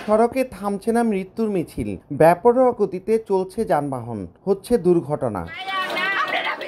সড়কে থামছে না মৃত্যুর মিছিল, বেপরোয়া গতিতে চলছে যানবাহন, হচ্ছে দুর্ঘটনা।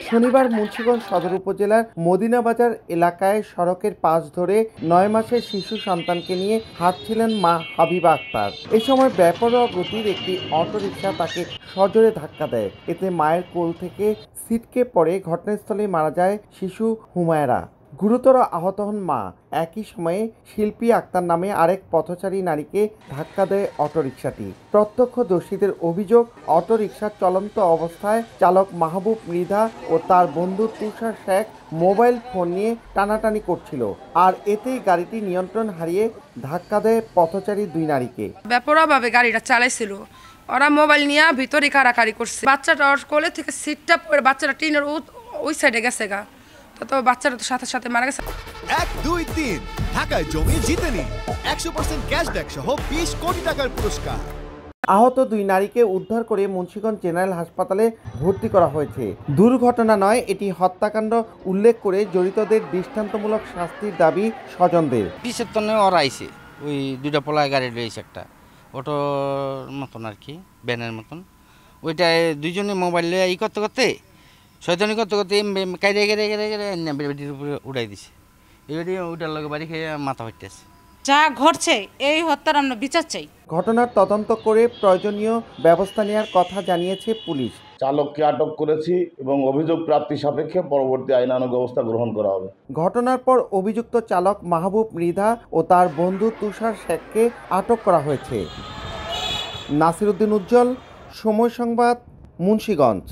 শনিবার মুন্সিগঞ্জ সদর উপজেলার মদিনাবাজার এলাকায় সড়কের পাশ ধরে ৯ মাসের শিশু সন্তানকে নিয়ে হাঁটছিলেন মা হাবিবা আক্তার। এই সময় বেপরোয়া গতির একটি অটোরিকশা তাকে সজোরে ধাক্কা দেয়। এতে মায়ের কোল থেকে ছিটকে পড়ে ঘটনাস্থলেই মারা যায় শিশু হুমায়রা। গুরুতর আহত হন মা। একই সময়ে শিল্পী আক্তার নামে আরেক পথচারী নারীকে ধাক্কা দেয় অটোরিকশাটি। প্রত্যক্ষদর্শীদের অভিযোগ, অটোরিকশার চলন্ত অবস্থায় চালক মাহবুব মৃধা ও তার বন্ধু তুষার শেখ মোবাইল ফোন নিয়ে টানাটানি করছিল, আর এতেই গাড়িটি নিয়ন্ত্রণ হারিয়ে ধাক্কা দেয় পথচারী দুই নারীকে। বেপরোয়াভাবে গাড়িটা চালাইছিল, ওরা মোবাইল নিয়ে ভিতরে কারাকারি করছে। বাচ্চাটা ওর কোলে থেকে সিটটা পড়ে বাচ্চাটা টিনের ওই সাইডে গেছে গা, তো বাচ্চাটা তো সাথে সাথে মারা গেছে। 1, 2, 3 ঢাকায় জমি জিতে নিন 100% ক্যাশব্যাক সহ 20 কোটি টাকার পুরস্কার। আহত দুই নারীকে উদ্ধার করে মুন্সিগঞ্জ জেনারেল হাসপাতালে ভর্তি করা হয়েছে। দুর্ঘটনা নয়, এটি হত্যাকাণ্ড উল্লেখ করে জড়িতদের দৃষ্টান্তমূলক শাস্তির দাবি স্বজনদের। পিছের তনে ওরা আইছে, ওই দুইটা পোলায় গাড়ি রয়েছে, একটা অটোর মতন আর কি, ভ্যানের মতন। ওইটায় দুইজনে মোবাইল নিয়ে ই করতে করতে শয়তানি করতে করতে কাইরে গেড়ে গেড়ে গেড়ে বেটির উপরে উড়াই দিছে। এই বেটি ওইটার লগে বাড়ি খেয়ে মাথা ফাটতেছে। যা ঘটছে এই হত্যার আমরা বিচার চাই। ঘটনার তদন্ত করে প্রয়োজনীয় ব্যবস্থা নেওয়ার কথা জানিয়েছে পুলিশ। চালককে আটক করেছি এবং অভিযোগ প্রাপ্তি সাপেক্ষে পরবর্তী আইনানুগ ব্যবস্থা গ্রহণ করা হবে। ঘটনার পর অভিযুক্ত চালক মাহবুব মৃধা ও তার বন্ধু তুষার শেখকে আটক করা হয়েছে। নাসিরউদ্দিন উজ্জ্বল, সময় সংবাদ, মুন্সিগঞ্জ।